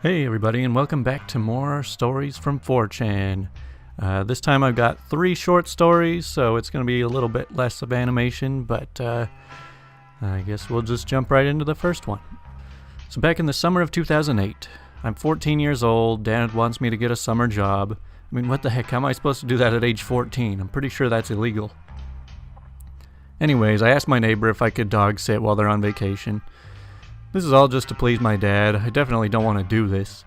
Hey everybody, and welcome back to more stories from 4chan. This time I've got 3 short stories, so it's going to be a little bit less of animation, but I guess we'll just jump right into the first one. So back in the summer of 2008, I'm 14 years old, Dad wants me to get a summer job. I mean, what the heck, how am I supposed to do that at age 14? I'm pretty sure that's illegal. Anyways, I asked my neighbor if I could dog sit while they're on vacation. This is all just to please my dad. I definitely don't want to do this.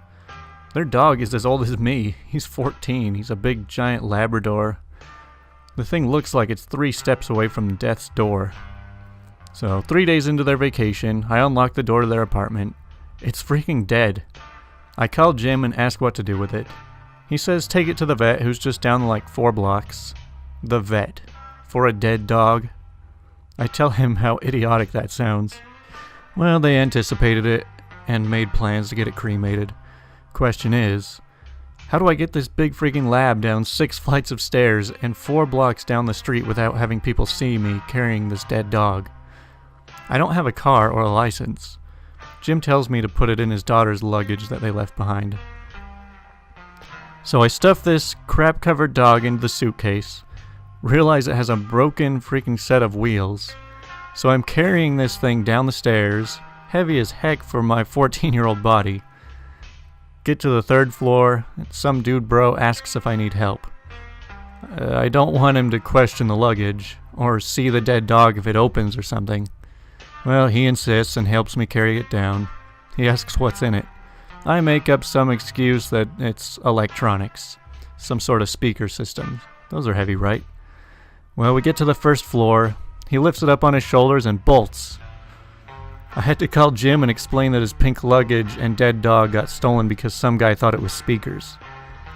Their dog is as old as me. He's 14. He's a big giant Labrador. The thing looks like it's 3 steps away from death's door. So 3 days into their vacation, I unlock the door to their apartment. It's freaking dead. I call Jim and ask what to do with it. He says take it to the vet, who's just down like 4 blocks. The vet. For a dead dog. I tell him how idiotic that sounds. Well, they anticipated it and made plans to get it cremated. Question is, how do I get this big freaking lab down 6 flights of stairs and 4 blocks down the street without having people see me carrying this dead dog? I don't have a car or a license. Jim tells me to put it in his daughter's luggage that they left behind. So I stuff this crap-covered dog into the suitcase, realize it has a broken freaking set of wheels. So I'm carrying this thing down the stairs, heavy as heck for my 14-year-old body. Get to the 3rd floor, and some dude bro asks if I need help. I don't want him to question the luggage, or see the dead dog if it opens or something. Well, he insists and helps me carry it down. He asks what's in it. I make up some excuse that it's electronics. Some sort of speaker system. Those are heavy, right? Well, we get to the 1st floor. He lifts it up on his shoulders and bolts. I had to call Jim and explain that his pink luggage and dead dog got stolen because some guy thought it was speakers.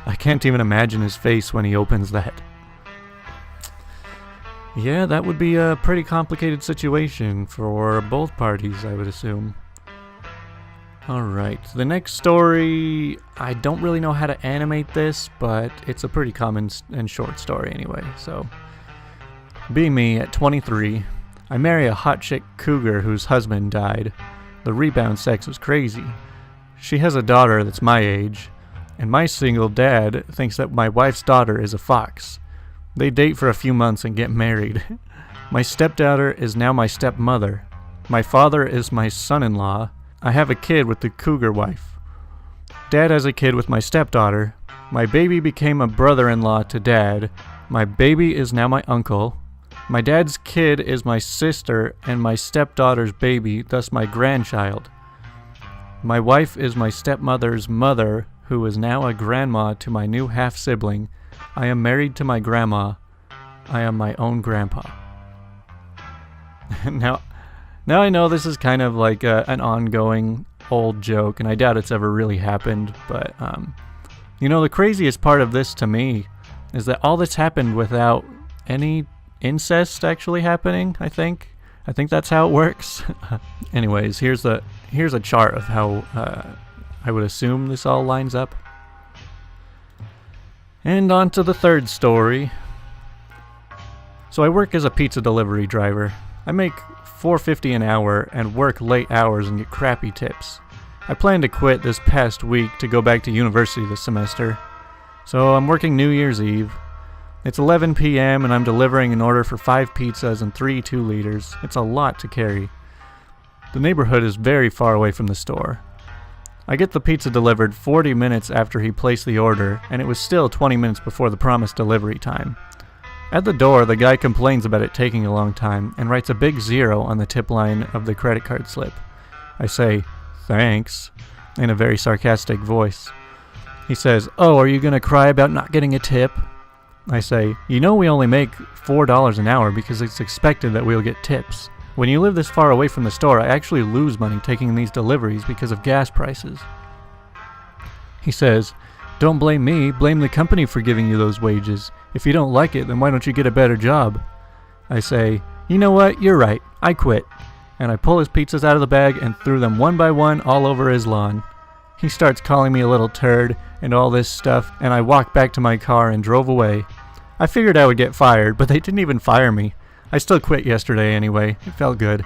I can't even imagine his face when he opens that. Yeah, that would be a pretty complicated situation for both parties, I would assume. Alright, the next story, I don't really know how to animate this, but it's a pretty common and short story anyway, so... Being me at 23, I marry a hot chick cougar whose husband died. The rebound sex was crazy. She has a daughter that's my age, and my single dad thinks that my wife's daughter is a fox. They date for a few months and get married. My stepdaughter is now my stepmother. My father is my son-in-law. I have a kid with the cougar wife. Dad has a kid with my stepdaughter. My baby became a brother-in-law to Dad. My baby is now my uncle. My dad's kid is my sister and my stepdaughter's baby, thus my grandchild. My wife is my stepmother's mother, who is now a grandma to my new half-sibling. I am married to my grandma. I am my own grandpa. Now I know this is kind of like an ongoing old joke, and I doubt it's ever really happened, but, you know, the craziest part of this to me is that all this happened without any incest actually happening, I think. I think that's how it works. Anyways, here's a chart of how I would assume this all lines up. And on to the 3rd story. So I work as a pizza delivery driver. I make $4.50 an hour and work late hours and get crappy tips. I plan to quit this past week to go back to university this semester. So I'm working New Year's Eve. It's 11 p.m. and I'm delivering an order for 5 pizzas and 3 2-liters. It's a lot to carry. The neighborhood is very far away from the store. I get the pizza delivered 40 minutes after he placed the order, and it was still 20 minutes before the promised delivery time. At the door, the guy complains about it taking a long time and writes a big 0 on the tip line of the credit card slip. I say, "Thanks," in a very sarcastic voice. He says, "Oh, are you gonna cry about not getting a tip?" I say, "You know we only make $4 an hour because it's expected that we'll get tips. When you live this far away from the store, I actually lose money taking these deliveries because of gas prices." He says, "Don't blame me, blame the company for giving you those wages. If you don't like it, then why don't you get a better job?" I say, "You know what, you're right, I quit." And I pull his pizzas out of the bag and threw them one by one all over his lawn. He starts calling me a little turd and all this stuff, and I walked back to my car and drove away. I figured I would get fired, but they didn't even fire me. I still quit yesterday anyway. It felt good.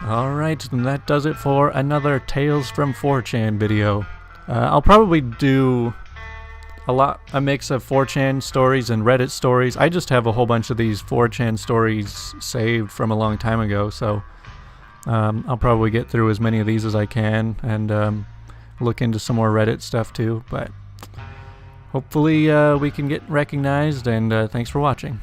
Alright, and that does it for another Tales from 4chan video. I'll probably do a mix of 4chan stories and Reddit stories. I just have a whole bunch of these 4chan stories saved from a long time ago, so I'll probably get through as many of these as I can and look into some more Reddit stuff too, but hopefully we can get recognized, and thanks for watching.